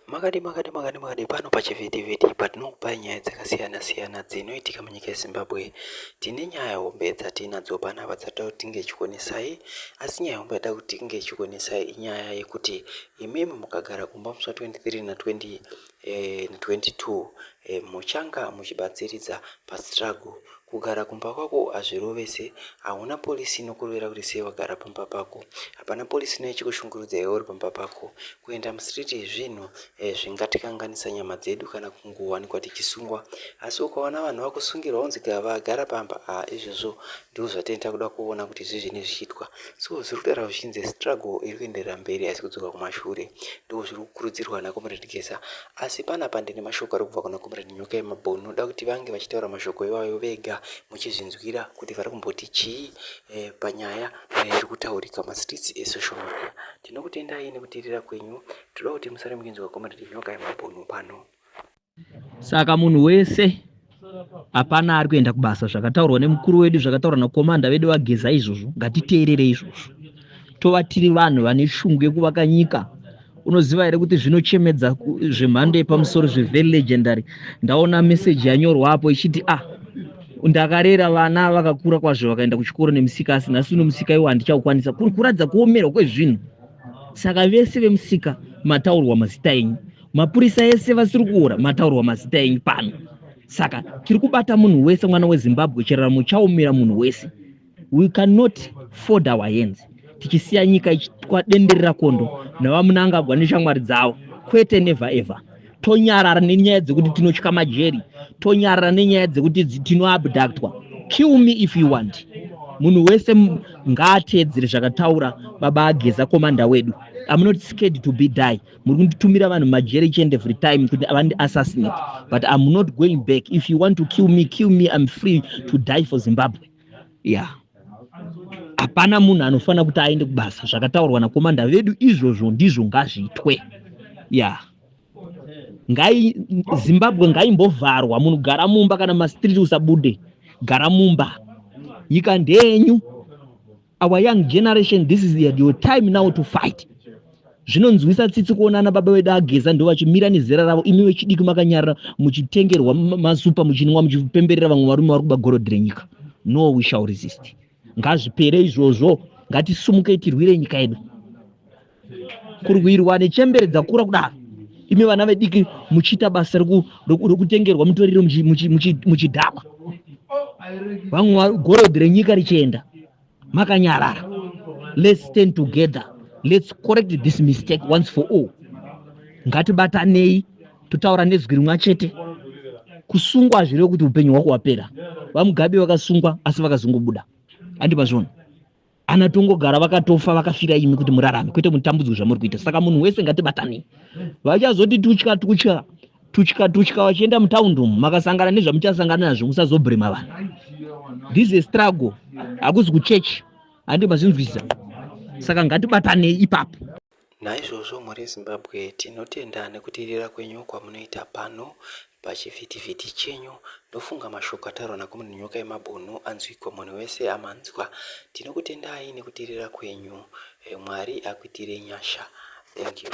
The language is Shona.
Makadi pano pa chivhitivhiti patinokupa nyaya dzakasiyana-siyana dzinoitika munyika yeZimbabwe. Tine nyaya hombe dzatinadzo panapa dzatoda kuti tinge chikonesai, asi nyaya hombe yatoda kuti tinge chikonesai inyaya yekuti imimi mukagara kumba musi 23 na 22 muchanga muchibatsiridza pastruggle. Kugara kumba kwako hazvirovese, hauna polisi inokurevera kuti sei wagara pamba pako, hapana polisi inochikushungurudza iwe uri pamba pako. Kuenda musiriti zvinhu zvingatikanganisa nyama dzedu kana kungowanikwa tichisungwa, asi ukaona vanhu vakusungirwa kunzi vagara pamba, izvozvo ndizvo zvatinoda kuda kuona kuti zvizvini zvichiitwa. So zviri kutaura zvichinzi struggle iri kuenderera mberi asi kudzoka kumashure, ndo zviri kukurudzirwa naComrade Gesa. Asi panapa ndine mashoko ari kubva kuna Comrade Nyoka Yemabhonu, noda kuti vange vachitaura mashoko iwayo vega muchizvinzwira kuti vari kumboti chii panyaya iri kutaurika mastreets esocial media. Tinokutendai nekuteerera kwenyu, toda kuti musare muchinzwa Comrade Nyoka Yemabhonu pano. Saka munhu wese hapana ari kuenda kubasa, zvakataurwa nemukuru wedu, zvakataurwa nakomanda vedu vaGeza izvozvo, ngatiteerere izvozvo. Tova tiri vanhu vane shungu yekuvaka nyika. Unoziva here kuti zvinochemedza zvemhando yepamusoro very legendary. Ndaona message yanyorwa hapo ichiti ndakarera vana vakakura kwazvo vakaenda kuchikoro nemusika, asi nhasi uno musika iwo handichaukwanisa. Kuri kuratidza kuomerwa kwezvinhu. Saka vese vemusika mataurwa mazita enyu, mapurisa ese vasiri kuora mataurwa mazita enyu pano. Saka tiri kubata munhu wese, mwana weZimbabwe, chiraramo chaomera munhu wese. We cannot fold our hands. Tichisiya nyika ichikwadenderera kondo navamunangagwa neshamwari dzavo, kwete never ever. Tonyarara nenyaya dzekuti tinotya majeri, tonyarara nenyaya dzekuti tinoabductwa. Kill me if you want. Munhu wese ngaateedzere zvakataura baba aGeza, komanda wedu. I'm not scared to be die. Muri kunditumira vanhu majeri each and every time kuti avandi assassinate, but I'm not going back. If you want to kill me, I'm free to die for Zimbabwe. Yeah. Hapana munhu anofana kuti aende kubasa, zvakataurwa nakomanda vedu izvozvo ndizvo ngazviitwe. Yeah. Zimbabwe ngaimbovharwa, munhu gara mumba, kana mastreet usabude, gara mumba. Nyika ndenyu. Our young generation, this is your time now to fight. Zvinonzwisa tsitsi kuonana baba vedu aGeza ndo vachimira nezera ravo, imi vechidiki makanyarara muchitengerwa masupa, muchinwa, muchipemberera vamwe varume vari kuba gorodhi renyika. No, we shall resist. Ngazvipere izvozvo, ngatisumuke tirwire nyika yedu. Kurwirwa nechembere dzakura kudaro, imi vana vediki muchiita basa rokutengerwa mutoriro muchidhakwa, vamwe gorodhi renyika richienda, makanyarara. Let's stand together. Let's correct this mistake once for all. Ngatibatanei, totaura nezwi rimwe chete. Kusungwa hazvirevi kuti upenyu hwako hwapera. VaMugabe vakasungwa asi vakazongobuda. Andi mazvona. Anatongogara vakatofa vakafira imi kuti murarame, kwete mutambudzwe zvamuri kuita. Saka munhu wese ngatibatanei. Vachazoti tutya vachienda mutaundi umu, makasangana nezvamuchasangana nazvo, musazobhurema vanhu. This is a struggle. Hakuzi kuchechi. Andi mazvinzwisisa. Saka ngatibatanei ipapo. Naizvozvo muri Zimbabwe, tinotenda nekuteerera kwenyu kwamunoita pano pachivhitivhiti chenyu. Ndofunga mashoko ataurwa naComrade Nyoka Yemabhonu anzwikwa, munhu wese amanzwa. Tinokutendai nekuteerera kwenyu. Mwari akuitire nyasha. Thank you.